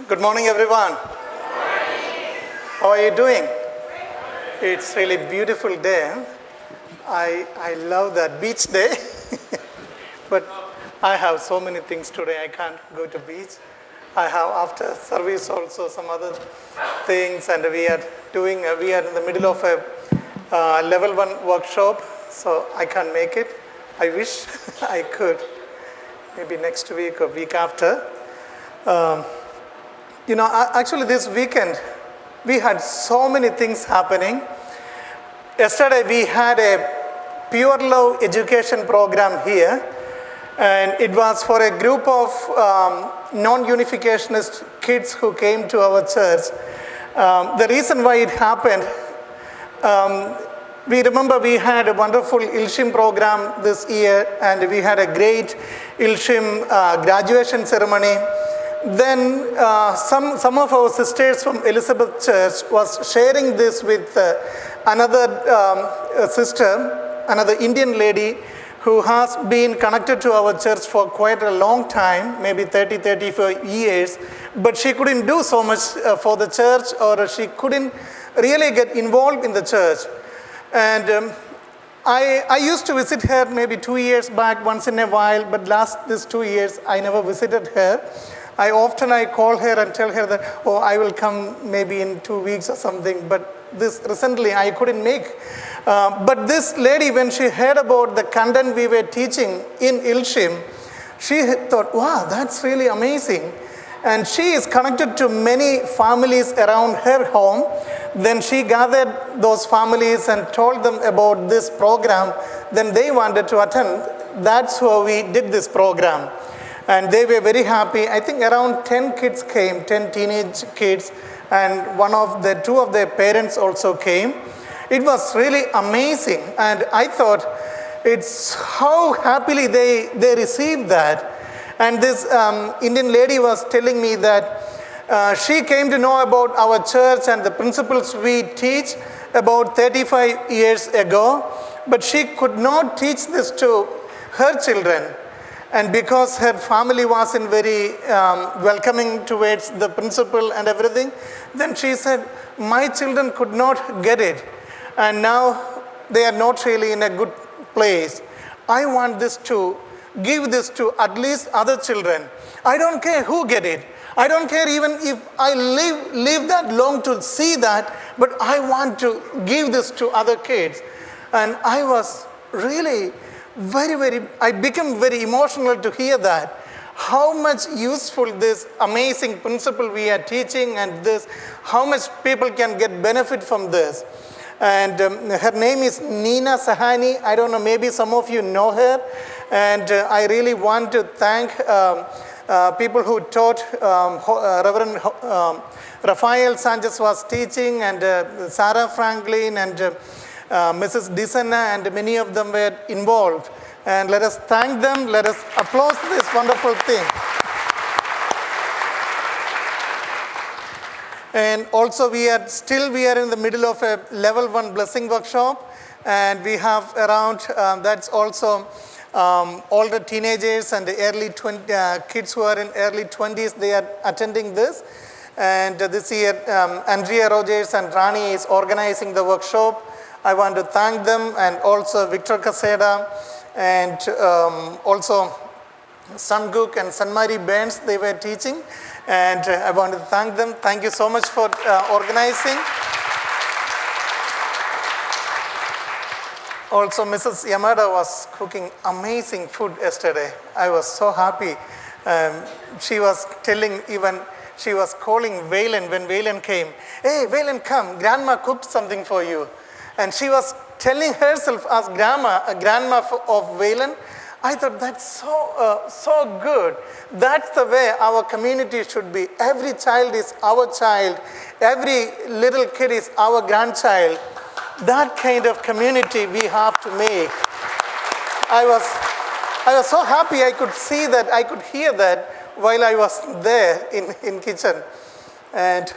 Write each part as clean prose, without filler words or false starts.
Good morning, everyone. How are you doing? It's really beautiful day. I love that beach day. But I have so many things today. I can't go to beach. I have after service also some other things, and we are in the middle of a level 1 workshop, so I can't make it. I wish I could. Maybe next week or week after. Actually this weekend, we had so many things happening. Yesterday we had a Pure Love education program here, and it was for a group of non-unificationist kids who came to our church. The reason why it happened, we remember we had a wonderful Ilshim program this year, and we had a great Ilshim graduation ceremony. Then some of our sisters from Elizabeth Church was sharing this with another sister, another Indian lady who has been connected to our church for quite a long time, maybe 34 years, but she couldn't do so much for the church, or she couldn't really get involved in the church. And I used to visit her maybe 2 years back once in a while, but these 2 years I never visited her. I call her and tell her that, I will come maybe in 2 weeks or something, but this recently I couldn't make. But this lady, when she heard about the content we were teaching in Ilshim, she thought, wow, that's really amazing. And she is connected to many families around her home. Then she gathered those families and told them about this program. Then they wanted to attend. That's how we did this program. And they were very happy. I think around 10 kids came, 10 teenage kids, and two of their parents also came. It was really amazing, and I thought it's how happily they received that. And this Indian lady was telling me that she came to know about our church and the principles we teach about 35 years ago, but she could not teach this to her children. And because her family wasn't very welcoming towards the principle and everything, then she said, my children could not get it. And now they are not really in a good place. I want give this to at least other children. I don't care who get it. I don't care even if I live that long to see that, but I want to give this to other kids. And I was really I became very emotional to hear that. How much useful this amazing principle we are teaching, and how much people can get benefit from this. And her name is Nina Sahani. I don't know, maybe some of you know her. And I really want to thank people who taught. Reverend Rafael Sanchez was teaching, and Sarah Franklin, and Mrs. Disana, and many of them were involved. And let us thank them. Let us applaud this wonderful thing. And also we are in the middle of a level 1 blessing workshop, and we have around that's also older teenagers and kids who are in early 20s. They are attending this, and this year Andrea Rogers and Rani is organizing the workshop. I want to thank them, and also Victor Caseda, and also Sanguk and Sanmari Bands, they were teaching. And I want to thank them. Thank you so much for organizing. Also, Mrs. Yamada was cooking amazing food yesterday. I was so happy. She was calling Valen when Valen came. Hey, Valen, come. Grandma cooked something for you. And she was telling herself as grandma of Valen. I thought that's so good. That's the way our community should be. Every child is our child. Every little kid is our grandchild. That kind of community we have to make. I was so happy I could see that, I could hear that while I was there in kitchen. And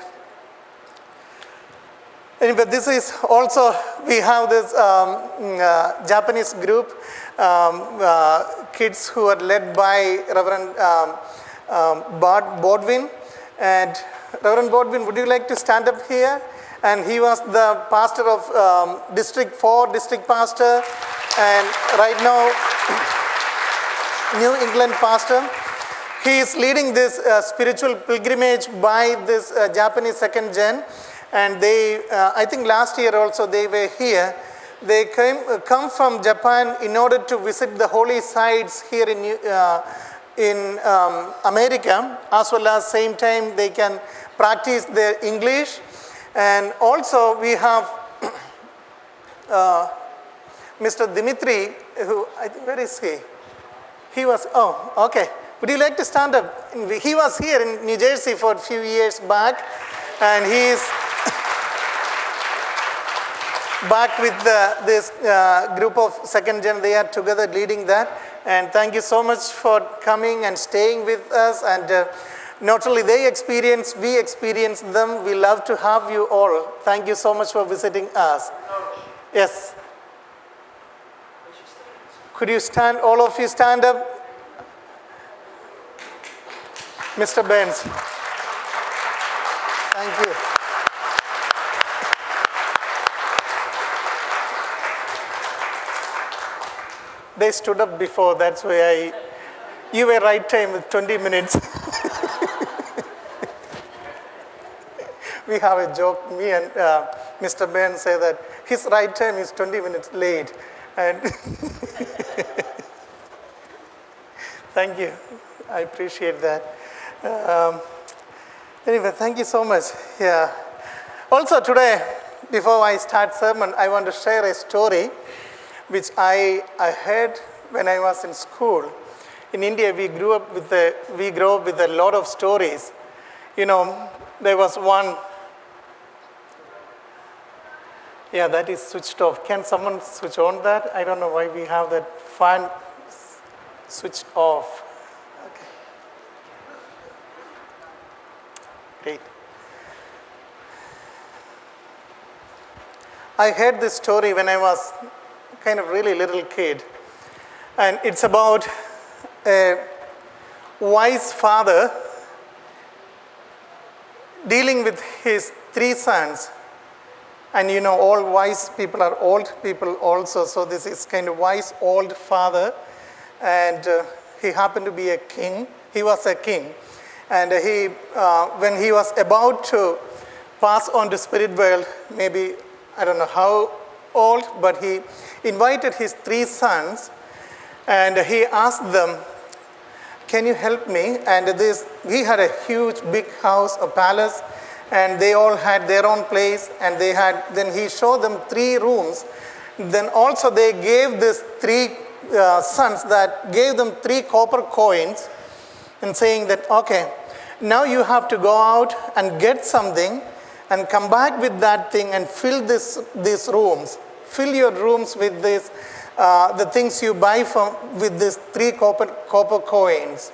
anyway, this is also, we have this Japanese group, kids who are led by Reverend Bart Bodwin. And Reverend Bodwin, would you like to stand up here? And he was the pastor of District 4, district pastor, and right now, New England pastor. He is leading this spiritual pilgrimage by this Japanese second gen. And they, I think last year also they were here. They come from Japan in order to visit the holy sites here in America, as well as same time they can practice their English. And also we have Mr. Dimitri, who, I think, where is he? He was, oh, okay. Would you like to stand up? He was here in New Jersey for a few years back, and he is back with this group of second gen. They are together leading that. And thank you so much for coming and staying with us. And not only they experience, we experience them. We love to have you all. Thank you so much for visiting us. Yes. Could you stand, all of you stand up? Mr. Benz. Thank you. They stood up before, that's why you were right time with 20 minutes. We have a joke, me and Mr. Ben say that his right time is 20 minutes late. And thank you, I appreciate that. Anyway, thank you so much. Yeah. Also today, before I start sermon, I want to share a story which I heard when I was in school. In India, we grow up with a lot of stories. You know, there was one. Yeah, that is switched off. Can someone switch on that? I don't know why we have that fan switched off. Okay. Great. I heard this story when I was kind of really little kid. And it's about a wise father dealing with his 3 sons. And you know, all wise people are old people also. So this is kind of wise old father. And he happened to be a king. He was a king. And when he was about to pass on to spirit world, maybe, I don't know how old, but he invited his 3 sons and he asked them, can you help me? And he had a huge big house, a palace, and they all had their own place, and then he showed them 3 rooms. Then also they gave these 3 sons gave them 3 copper coins and saying that, okay, now you have to go out and get something and come back with that thing and fill these rooms. Fill your rooms with this, the things you buy with these 3 copper coins.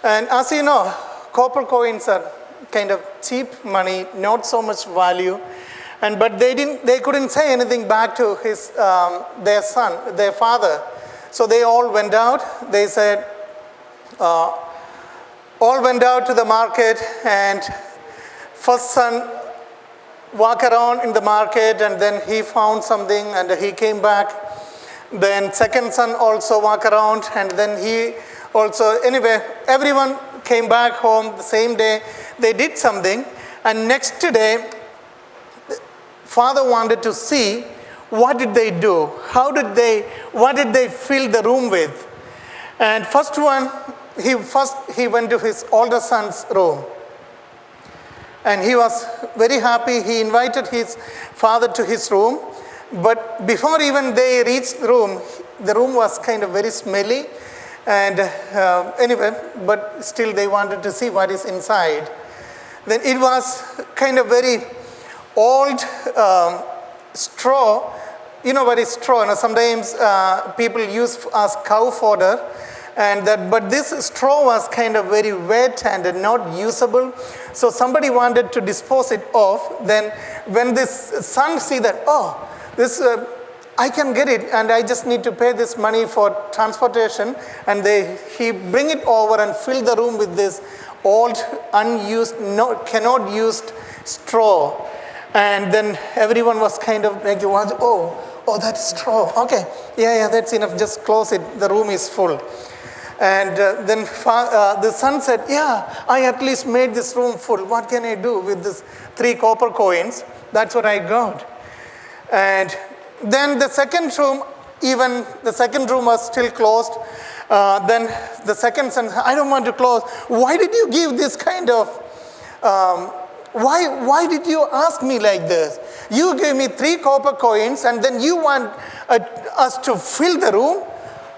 And as you know, copper coins are kind of cheap money, not so much value. But they couldn't say anything back to their father. So they all went out. They said, all went out to the market, and first son walked around in the market, and then he found something and he came back. Then second son also walked around, and then he also, anyway, everyone came back home the same day. They did something, and next day, father wanted to see what did they do, what did they fill the room with. And first one, he went to his older son's room. And he was very happy. He invited his father to his room. But before even they reached the room was kind of very smelly. And anyway, but still they wanted to see what is inside. Then it was kind of very old straw. You know what is straw? Now, sometimes people use as cow fodder. But this straw was kind of very wet and not usable. So somebody wanted to dispose it off. Then when this son see that, oh, this I can get it and I just need to pay this money for transportation, and he bring it over and fill the room with this old, unused, cannot used straw. And then everyone was kind of like, oh, that's straw. Okay, yeah, that's enough. Just close it. The room is full. And then the son said, yeah, I at least made this room full. What can I do with this 3 copper coins? That's what I got. And then the second room, even the second room was still closed. Then the second son said, I don't want to close. Why did you give this kind of, why did you ask me like this? You gave me 3 copper coins and then you want us to fill the room?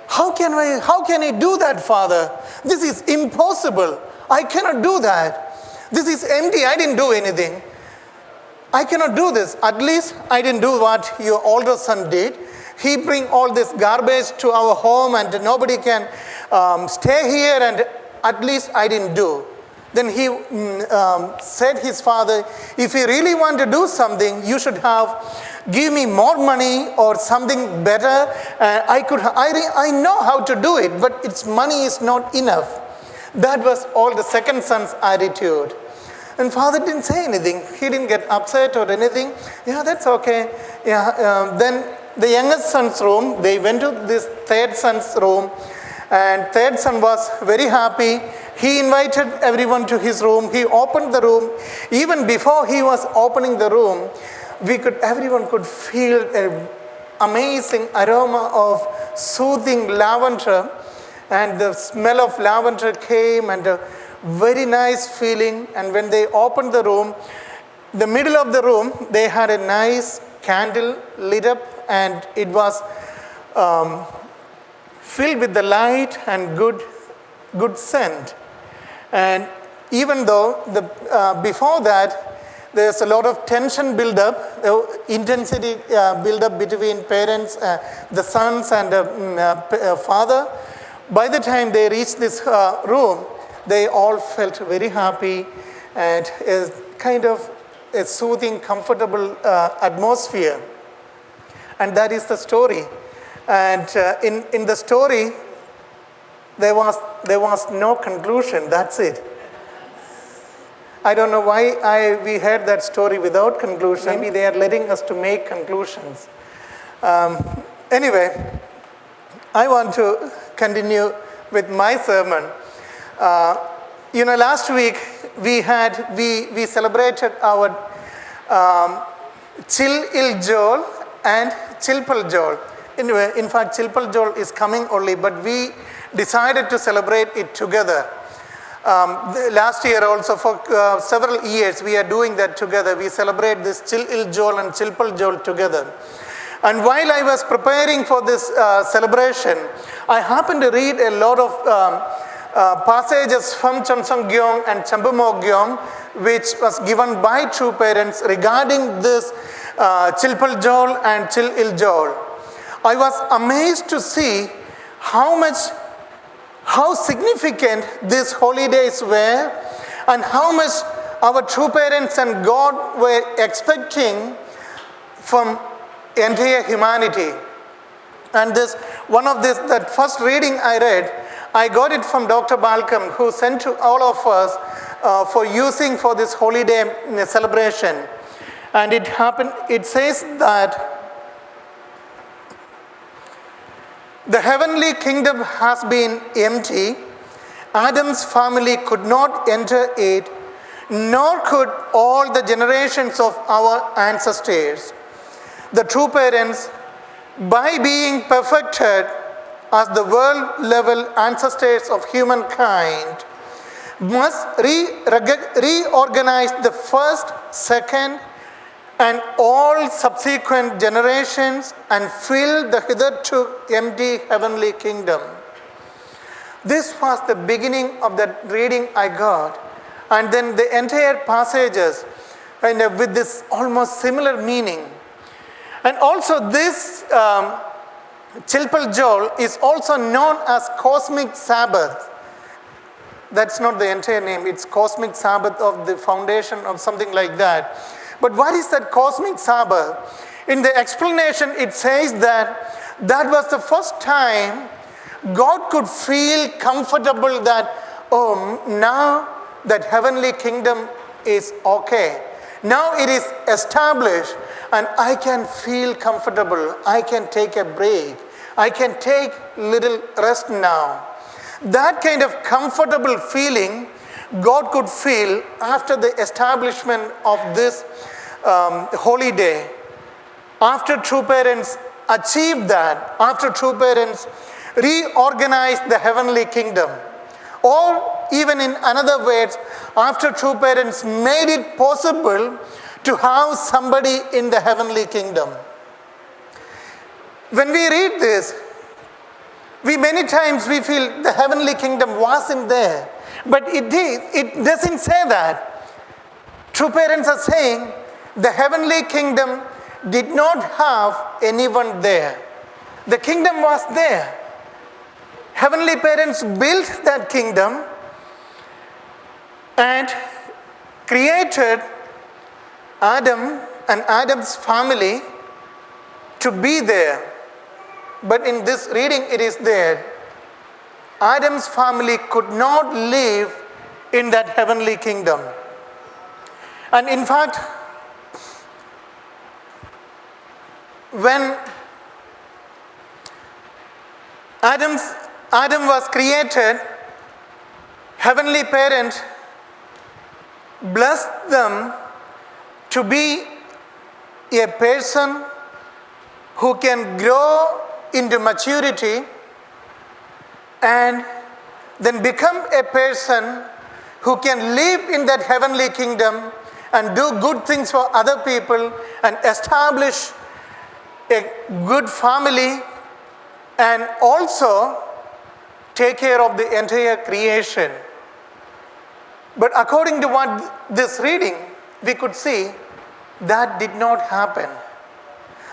How can I do that, Father? This is impossible. I cannot do that. This is empty. I didn't do anything. I cannot do this. At least I didn't do what your older son did. He bring all this garbage to our home and nobody can stay here, and at least I didn't do. Then he said his father, if you really want to do something, you should give me more money or something better. I know how to do it, but its money is not enough. That was all the second son's attitude. And father didn't say anything. He didn't get upset or anything. Yeah, that's okay. Yeah. Then the youngest son's room, they went to this third son's room, and third son was very happy. He invited everyone to his room. He opened the room. Even before he was opening the room, everyone could feel an amazing aroma of soothing lavender, and the smell of lavender came, and a very nice feeling. And when they opened the room, the middle of the room, they had a nice candle lit up, and it was filled with the light and good scent. And even though before that, there's a lot of tension build up, intensity build up between parents, the sons and the father. By the time they reached this room, they all felt very happy, and a kind of a soothing, comfortable atmosphere. And that is the story. And in the story, there was no conclusion. That's it. I don't know why we heard that story without conclusion. Maybe they are letting us to make conclusions. Anyway, I want to continue with my sermon. Last week we celebrated our Chil Il Jol and Chilpal Jol. In fact, Chilpal Jol is coming only, but we decided to celebrate it together. Last year also, for several years, we are doing that together. We celebrate this Chil Il Jol and Chilpal Jol together. And while I was preparing for this celebration, I happened to read a lot of passages from Chonsong Gyong and Chambumo Gyong, which was given by true parents regarding this Chilpal Jol and Chil Il Jol. I was amazed to see how significant these holidays were, and how much our true parents and God were expecting from entire humanity. And that first reading I read, I got it from Dr. Balcom, who sent to all of us for using for this holiday celebration. And it says that the heavenly kingdom has been empty. Adam's family could not enter it, nor could all the generations of our ancestors. The true parents, by being perfected as the world-level ancestors of humankind, must reorganize the first, second, and all subsequent generations and fill the hitherto empty heavenly kingdom. This was the beginning of that reading I got. And then the entire passages with this almost similar meaning. And also this Chilpal Jol is also known as Cosmic Sabbath. That's not the entire name. It's Cosmic Sabbath of the foundation of something like that. But what is that cosmic Sabbath? In the explanation, it says that that was the first time God could feel comfortable that, oh, now that heavenly kingdom is okay. Now it is established and I can feel comfortable. I can take a break. I can take little rest now. That kind of comfortable feeling God could feel after the establishment of this holy day. After true parents achieved that, after true parents reorganized the heavenly kingdom, or even in another words, after true parents made it possible to have somebody in the heavenly kingdom. When we read this, many times we feel the heavenly kingdom wasn't there. But it doesn't say that. True parents are saying the heavenly kingdom did not have anyone there. The kingdom was there. Heavenly parents built that kingdom and created Adam and Adam's family to be there. But in this reading it is there. Adam's family could not live in that heavenly kingdom. And in fact, when Adam was created, heavenly parent blessed them to be a person who can grow into maturity and then become a person who can live in that heavenly kingdom and do good things for other people and establish a good family and also take care of the entire creation. But according to what this reading, we could see that did not happen.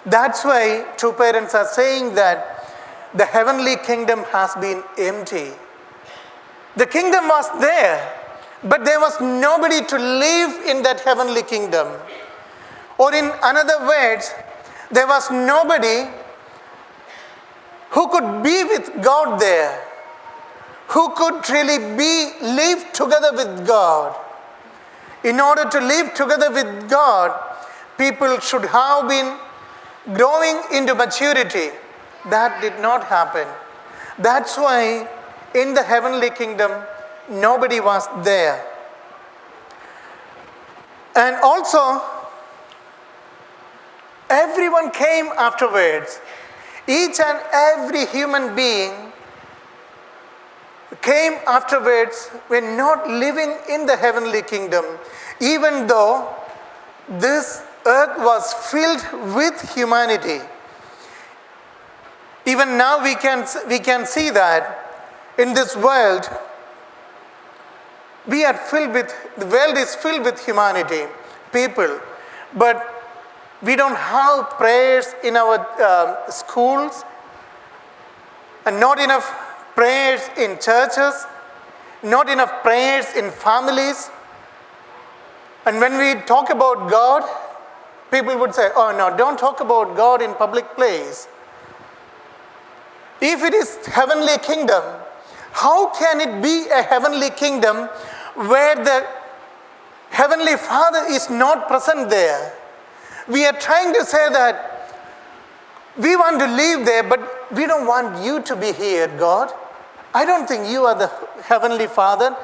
That's why true parents are saying that the heavenly kingdom has been empty. The kingdom was there, but there was nobody to live in that heavenly kingdom. Or in other words, there was nobody who could be with God there, who could really live together with God. In order to live together with God, people should have been growing into maturity. That did not happen. That's why in the heavenly kingdom, nobody was there. And also, everyone came afterwards. Each and every human being came afterwards when not living in the heavenly kingdom, even though this earth was filled with humanity. Even now we can see that in this world, the world is filled with humanity, people, but we don't have prayers in our schools, and not enough prayers in churches, not enough prayers in families. And when we talk about God, people would say, oh no, don't talk about God in public place. If it is heavenly kingdom, how can it be a heavenly kingdom where the heavenly Father is not present there? We are trying to say that we want to live there, but we don't want you to be here, God. I don't think you are the heavenly Father.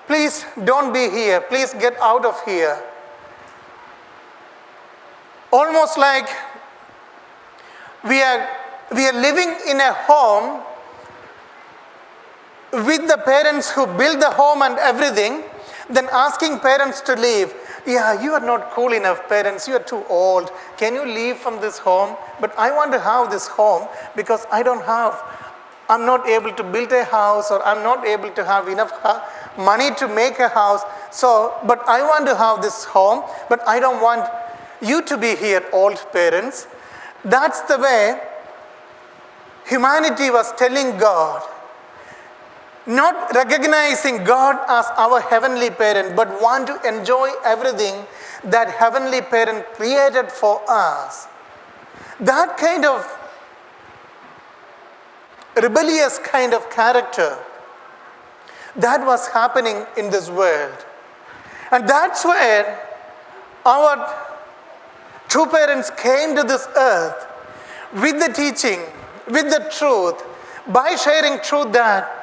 Please don't be here. Please get out of here. Almost like we are living in a home with the parents who build the home and everything, then asking parents to leave. Yeah, you are not cool enough, parents. You are too old. Can you leave from this home? But I want to have this home because I'm not able to build a house, or I'm not able to have enough money to make a house. But I want to have this home, but I don't want you to be here, old parents. That's the way humanity was telling God. not recognizing God as our heavenly parent, but want to enjoy everything that heavenly parent created for us. That kind of rebellious kind of character that was happening in this world. And that's where our true parents came to this earth with the teaching, with the truth, by sharing truth that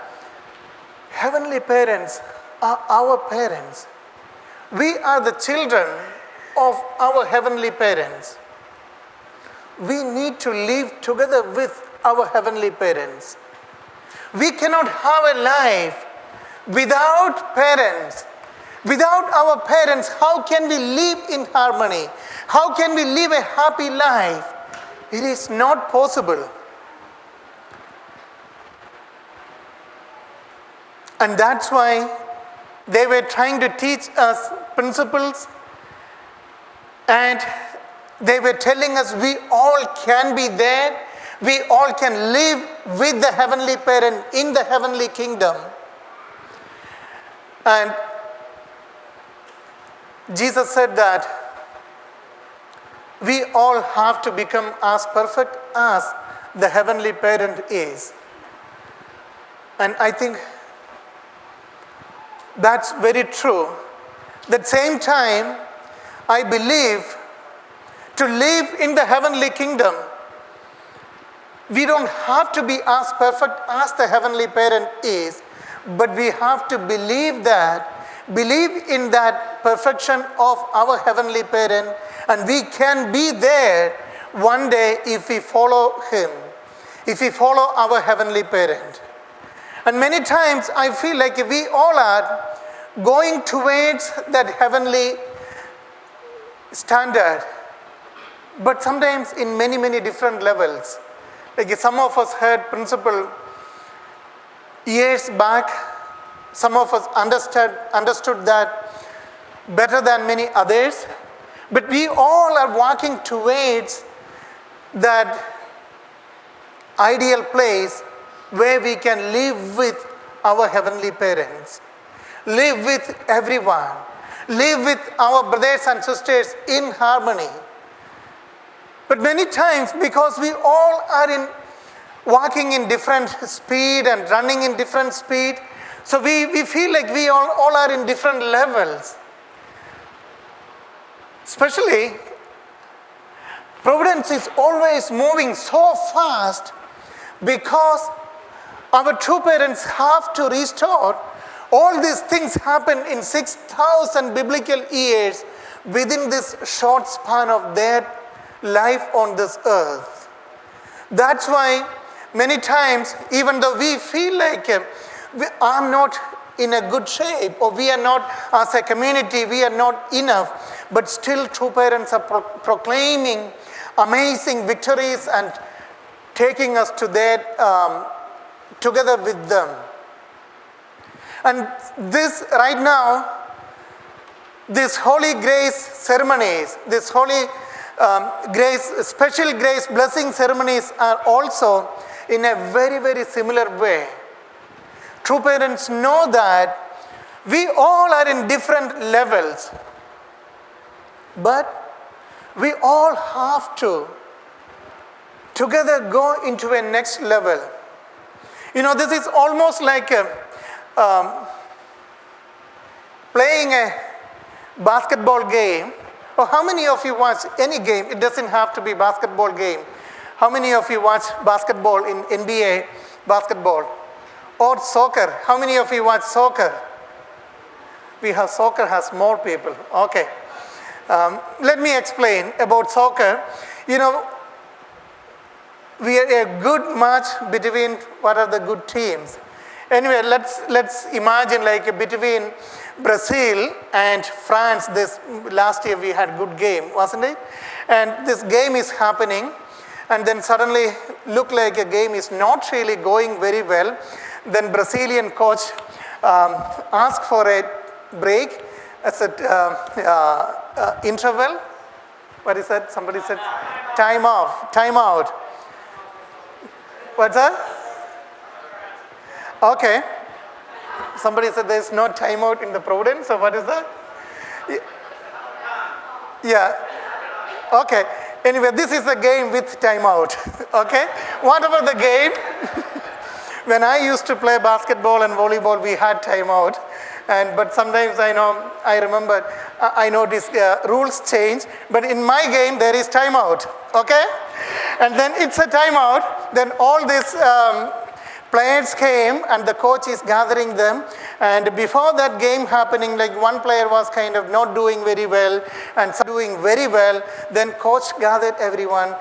heavenly parents are our parents. We are the children of our heavenly parents. We need to live together with our heavenly parents. We cannot have a life without parents. Without our parents, how can we live in harmony? How can we live a happy life? It is not possible. And that's why they were trying to teach us principles, and they were telling us we all can be there. We all can live with the heavenly parent in the heavenly kingdom. And Jesus said that we all have to become as perfect as the heavenly parent is. And I think that's very true. At the same time, I believe to live in the heavenly kingdom, we don't have to be as perfect as the heavenly parent is, but we have to believe in that perfection of our heavenly parent, and we can be there one day if we follow him, if we follow our heavenly parent. And many times I feel like we all are going towards that heavenly standard, but sometimes in many, many different levels. Like some of us heard principle years back. Some of us understood that better than many others. But we all are walking towards that ideal place where we can live with our heavenly parents, live with everyone, live with our brothers and sisters in harmony. But many times, because we all are walking in different speed and running in different speed, so we feel like we all are in different levels. Especially, Providence is always moving so fast because our true parents have to restore. All these things happen in 6,000 biblical years within this short span of their life on this earth. That's why many times, even though we feel like we are not in a good shape, or we are not, as a community, we are not enough, but still true parents are proclaiming amazing victories and taking us to their, together with them. And this right now, this holy grace ceremonies, this holy grace, special grace blessing ceremonies are also in a very, very similar way. True parents know that we all are in different levels, but we all have to together go into a next level. You know, this is almost like playing a basketball game. Or how many of you watch any game? It doesn't have to be basketball game. How many of you watch basketball in NBA basketball? Or soccer? How many of you watch soccer? We have soccer has more people. Okay. Let me explain about soccer. You know, we are a good match between what are the good teams. Anyway, let's imagine like between Brazil and France. This last year we had good game, wasn't it? And this game is happening, and then suddenly look like a game is not really going very well. Then Brazilian coach asked for a break. I said interval. What is that? Somebody said time off, time out. What's that? Okay. Somebody said there's no timeout in the Providence, so what is that? Yeah. Okay. Anyway, this is a game with timeout. Okay. What about the game? When I used to play basketball and volleyball, we had timeout. But sometimes I remember, I know these rules change, but in my game there is timeout, okay? And then it's a timeout, then all these players came and the coach is gathering them, and before that game happening, like one player was kind of not doing very well and some doing very well, then coach gathered everyone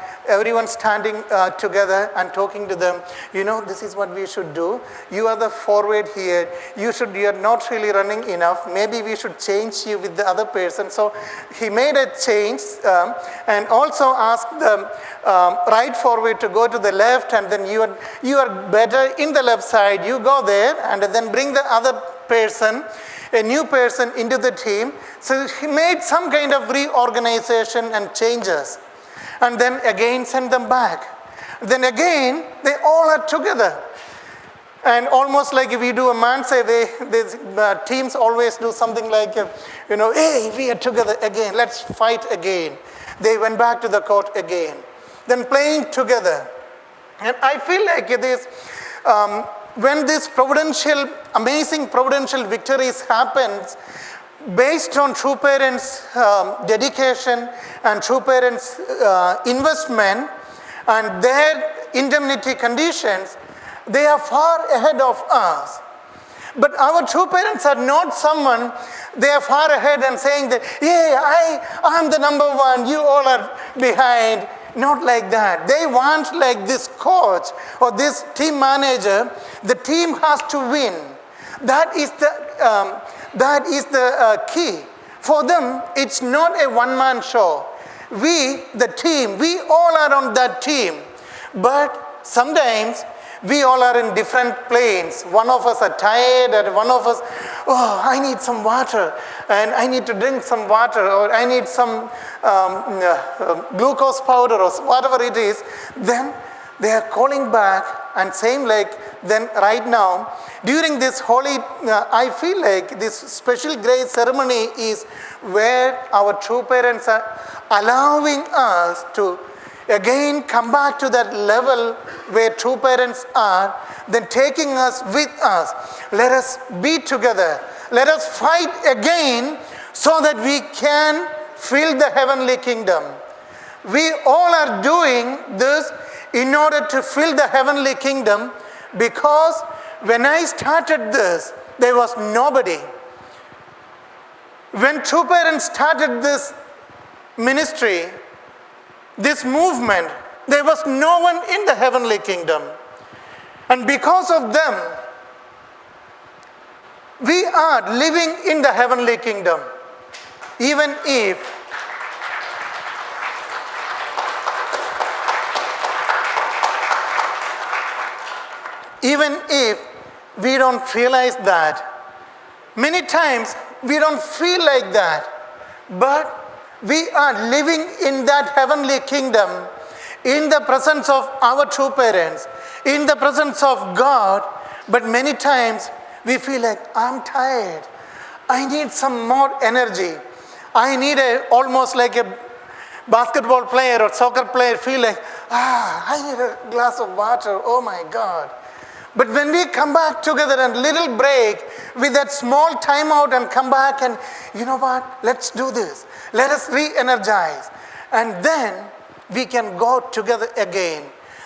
standing together and talking to them. This is what we should do. You are the forward here. You are not really running enough. Maybe we should change you with the other person. So he made a change and also asked the right forward to go to the left, and then you are better in the left side. You go there and then bring the other person, a new person into the team. So he made some kind of reorganization and changes. And then again send them back. Then again, they all are together. And almost like if we do a man say, these teams always do something like, hey, we are together again, let's fight again. They went back to the court again. Then playing together. And I feel like it is, when this amazing providential victories happens, based on true parents' dedication and true parents' investment and their indemnity conditions, they are far ahead of us. But our true parents are not someone, they are far ahead and saying that, yeah, I'm the number one, you all are behind. Not like that. They want like this coach or this team manager, the team has to win. That is the key. For them, it's not a one-man show. We, the team, we all are on that team. But sometimes we all are in different planes. One of us are tired, and one of us, I need some water, and I need to drink some water, or I need some glucose powder, or whatever it is. Then they are calling back and saying like, then right now, during this holy, I feel like this special grace ceremony is where our true parents are allowing us to again come back to that level where true parents are, then taking us with us. Let us be together. Let us fight again so that we can fill the heavenly kingdom. We all are doing this in order to fill the heavenly kingdom, because when I started this, there was nobody. When true parents started this ministry, this movement, there was no one in the heavenly kingdom. And because of them, we are living in the heavenly kingdom. Even if we don't realize that, many times we don't feel like that, but we are living in that heavenly kingdom in the presence of our true parents, in the presence of God. But many times we feel like, I'm tired. I need some more energy. I need almost like a basketball player or soccer player feel like, I need a glass of water. Oh my God. But when we come back together and little break with that small timeout and come back and, you know what, let's do this. Let us re-energize. And then we can go together again.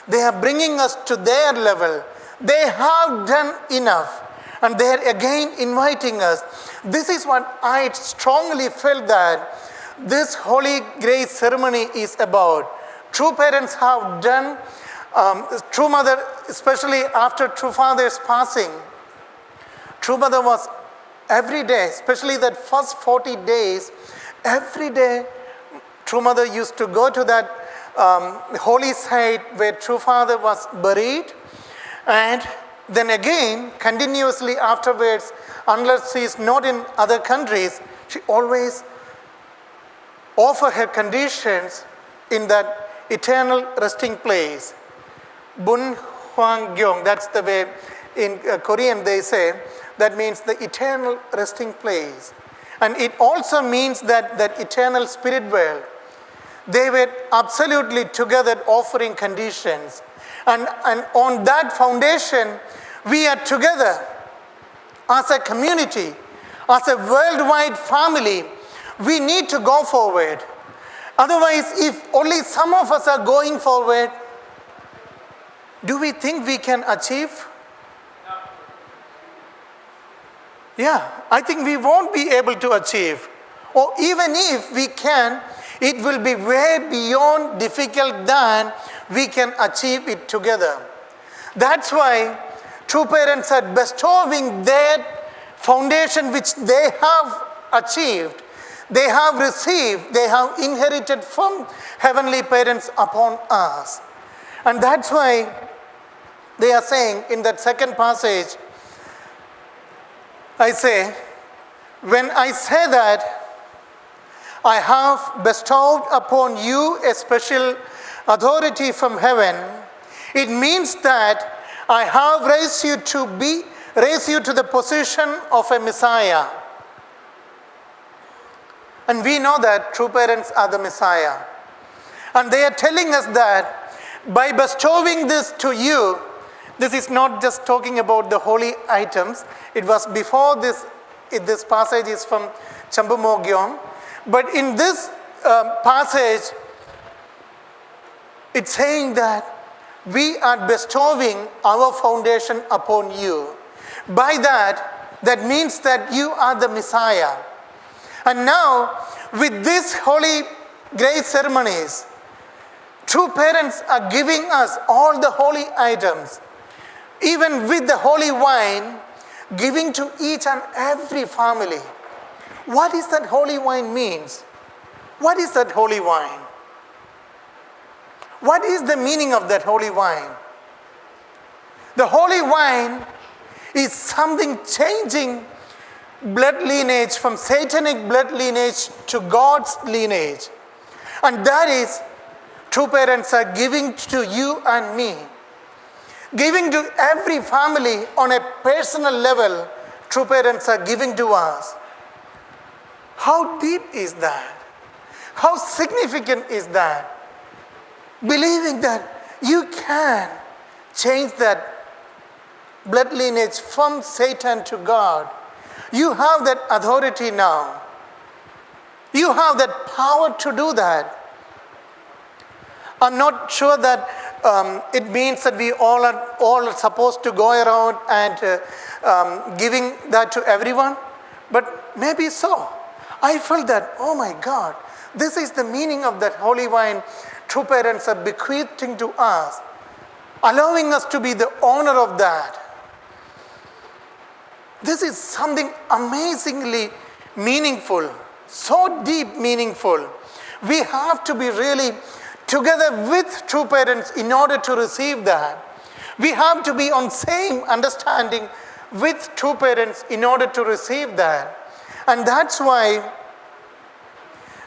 They are bringing us to their level. They have done enough. And they are again inviting us. This is what I strongly felt that this Holy Grace ceremony is about. True parents have done, true mother, especially after true father's passing, true mother was every day, especially that first 40 days, every day, true mother used to go to that holy site where true father was buried, and then again, continuously afterwards, unless she is not in other countries, she always offer her conditions in that eternal resting place. Bun Huang Gyong, that's the way in Korean they say, That means the eternal resting place. And it also means that eternal spirit world. They were absolutely together offering conditions. And on that foundation, we are together as a community, as a worldwide family. We need to go forward. Otherwise, if only some of us are going forward, do we think we can achieve? Yeah, I think we won't be able to achieve. Or even if we can, it will be way beyond difficult than we can achieve it together. That's why true parents are bestowing their foundation which they have achieved, they have received, they have inherited from heavenly parents upon us. And that's why they are saying in that second passage, I say, when I say that I have bestowed upon you a special authority from heaven, it means that I have raised you to the position of a Messiah. And we know that true parents are the Messiah. And they are telling us that by bestowing this to you, this is not just talking about the holy items. It was before this. This passage is from Chambamogyon. But in this passage, it's saying that we are bestowing our foundation upon you. By that means that you are the Messiah. And now, with these holy grace ceremonies, true parents are giving us all the holy items. Even with the holy wine, giving to each and every family. What is that holy wine means? What is that holy wine? What is the meaning of that holy wine? The holy wine is something changing blood lineage from satanic blood lineage to God's lineage. And that is, true parents are giving to you and me. Giving to every family on a personal level, true parents are giving to us. How deep is that? How significant is that? Believing that you can change that blood lineage from Satan to God. You have that authority now. You have that power to do that. I'm not sure that it means that we all are supposed to go around and giving that to everyone, but maybe so. I felt that, oh my God, this is the meaning of that holy wine true parents are bequeathing to us, allowing us to be the owner of that. This is something amazingly meaningful, so deep meaningful. We have to be really together with true parents in order to receive that. We have to be on same understanding with true parents in order to receive that. And that's why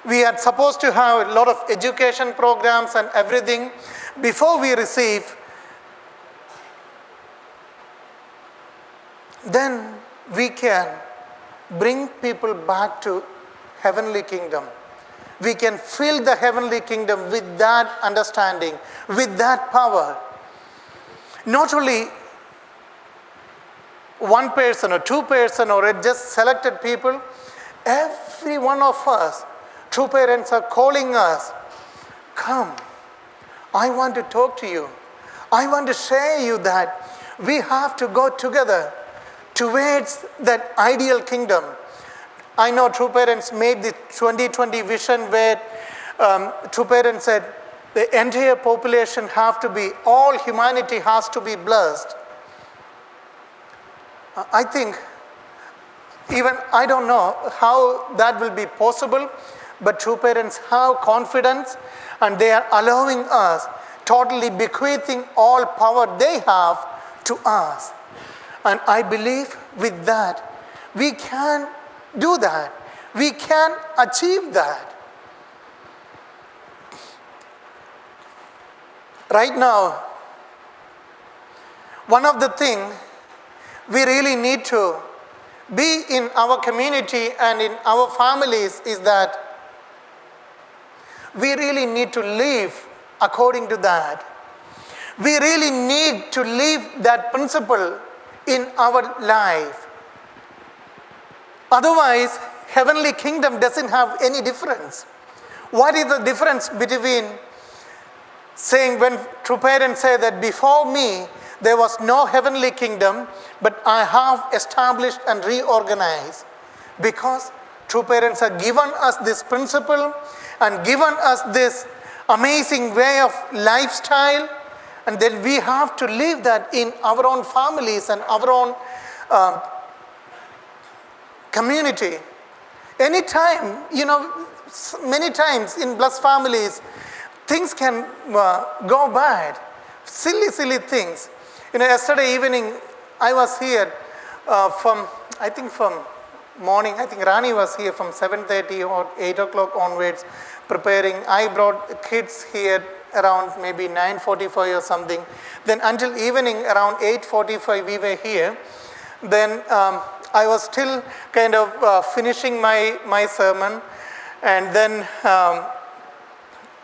we are supposed to have a lot of education programs and everything before we receive. Then we can bring people back to heavenly kingdom. We can fill the heavenly kingdom with that understanding, with that power. Not only one person or two person or just selected people, every one of us, true parents are calling us, come, I want to talk to you. I want to share you that we have to go together towards that ideal kingdom. I know true parents made the 2020 vision where true parents said the entire population all humanity has to be blessed. I think, even I don't know how that will be possible, but true parents have confidence and they are allowing us, totally bequeathing all power they have to us. And I believe with that, we can do that. We can achieve that. Right now, one of the things we really need to be in our community and in our families is that we really need to live according to that. We really need to live that principle in our life. Otherwise, heavenly kingdom doesn't have any difference. What is the difference between saying, when true parents say that before me there was no heavenly kingdom, but I have established and reorganized? Because true parents have given us this principle and given us this amazing way of lifestyle, and then we have to live that in our own families and our own community. Anytime, many times in blessed families, things can go bad. Silly things. Yesterday evening, I was here from morning. I think Rani was here from 7:30 or 8 o'clock onwards preparing. I brought kids here around maybe 9:45 or something. Then until evening around 8:45 we were here. Then I was still kind of finishing my sermon, and then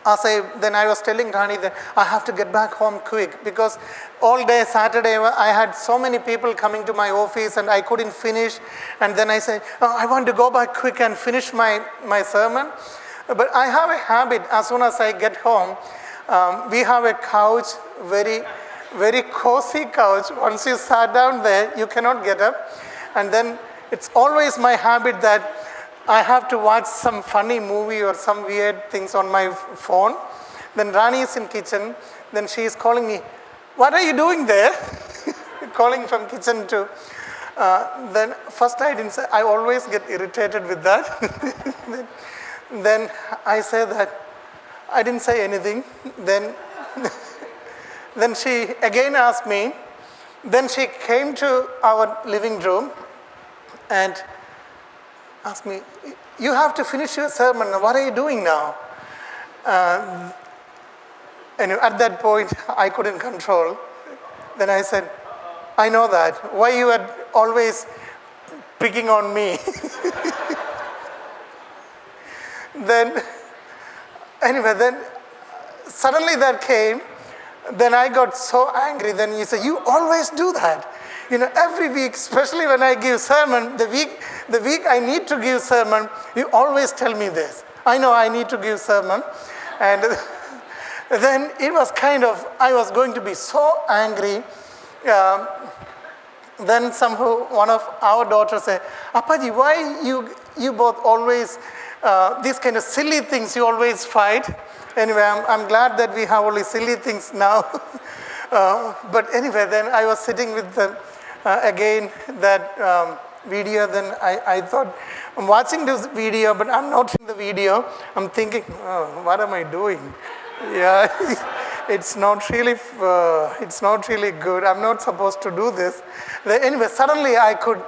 I was telling Rani that I have to get back home quick, because all day Saturday I had so many people coming to my office and I couldn't finish. And then I said, I want to go back quick and finish my sermon. But I have a habit, as soon as I get home, we have a couch, very, very cozy couch. Once you sat down there, you cannot get up. And then it's always my habit that I have to watch some funny movie or some weird things on my phone. Then Rani is in kitchen. Then she is calling me, what are you doing there? Calling from kitchen to. Then first I didn't say, I always get irritated with that. Then I say that I didn't say anything. Then she again asked me. Then she came to our living room and asked me, you have to finish your sermon. What are you doing now? And at that point, I couldn't control. Then I said, I know that. Why you are always picking on me? Then suddenly that came. Then I got so angry. Then he said, you always do that. Every week, especially when I give sermon, the week I need to give sermon, you always tell me this. I know I need to give sermon. And then it was I was going to be so angry. Then somehow one of our daughters said, Appaji, why you both always, these kind of silly things you always fight? Anyway, I'm glad that we have only silly things now. But anyway, then I was sitting with again that video. Then I thought, I'm watching this video, but I'm not in the video. I'm thinking, what am I doing? Yeah, it's not really good. I'm not supposed to do this. Then anyway, suddenly I could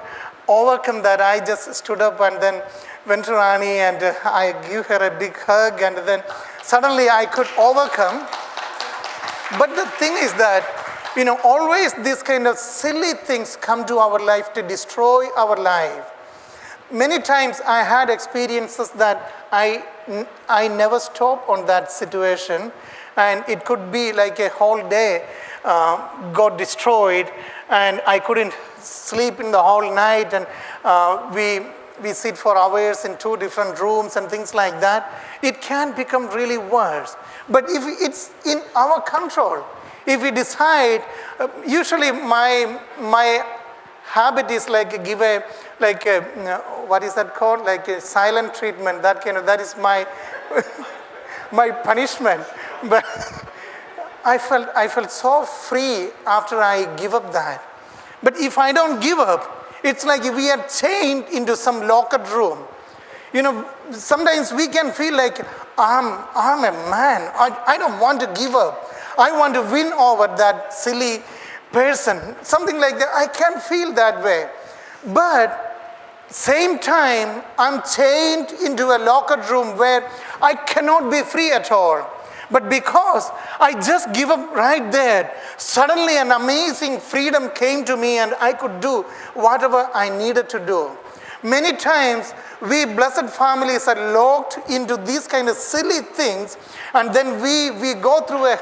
overcome that. I just stood up and then went to Rani and I gave her a big hug, and then suddenly I could overcome. But the thing is that, always these kind of silly things come to our life to destroy our life. Many times I had experiences that I never stop on that situation, and it could be like a whole day got destroyed, and I couldn't sleep in the whole night, and we sit for hours in 2 different rooms and things like that. It can become really worse. But if it's in our control, if we decide, usually my habit is give a what is that called? Like a silent treatment. That is my my punishment. But I felt so free after I give up that. But if I don't give up, it's like if we are chained into some locked room. Sometimes we can feel like I'm a man. I don't want to give up. I want to win over that silly person. Something like that. I can feel that way. But same time, I'm chained into a locked room where I cannot be free at all. But because I just give up right there, suddenly an amazing freedom came to me and I could do whatever I needed to do. Many times, we blessed families are locked into these kind of silly things, and then we go through a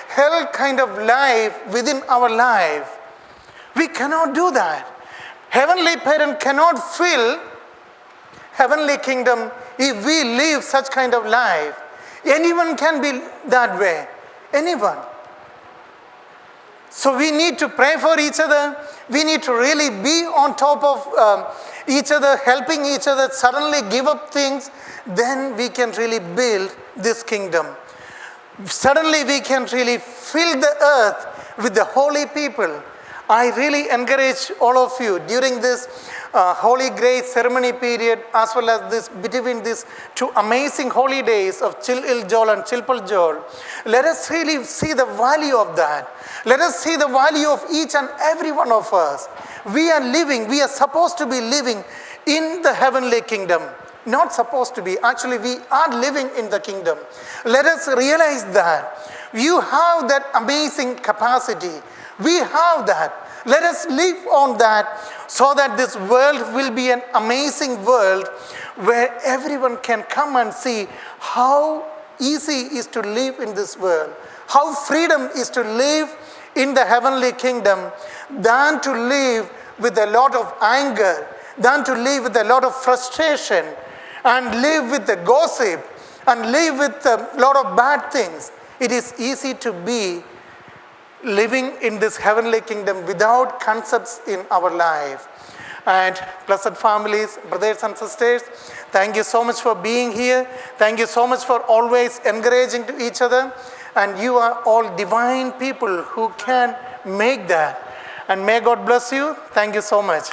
hell kind of life within our life. We cannot do that. Heavenly Parent cannot fill heavenly kingdom if we live such kind of life. Anyone can be that way. Anyone. So we need to pray for each other. We need to really be on top of each other, helping each other, suddenly give up things. Then we can really build this kingdom. Suddenly we can really fill the earth with the holy people. I really encourage all of you during this Holy Grace ceremony period, as well as this between these two amazing holy days of Chil Il Jol and Chilpal Jol. Let us really see the value of that. Let us see the value of each and every one of us. We are supposed to be living in the heavenly kingdom. Not supposed to be. Actually, we are living in the kingdom. Let us realize that. You have that amazing capacity. We have that. Let us live on that so that this world will be an amazing world where everyone can come and see how easy it is to live in this world, how freedom is to live in the heavenly kingdom than to live with a lot of anger, than to live with a lot of frustration and live with the gossip and live with a lot of bad things. It is easy to be living in this heavenly kingdom without concepts in our life. And blessed families, brothers and sisters, thank you so much for being here. Thank you so much for always encouraging to each other. And you are all divine people who can make that. And may God bless you. Thank you so much.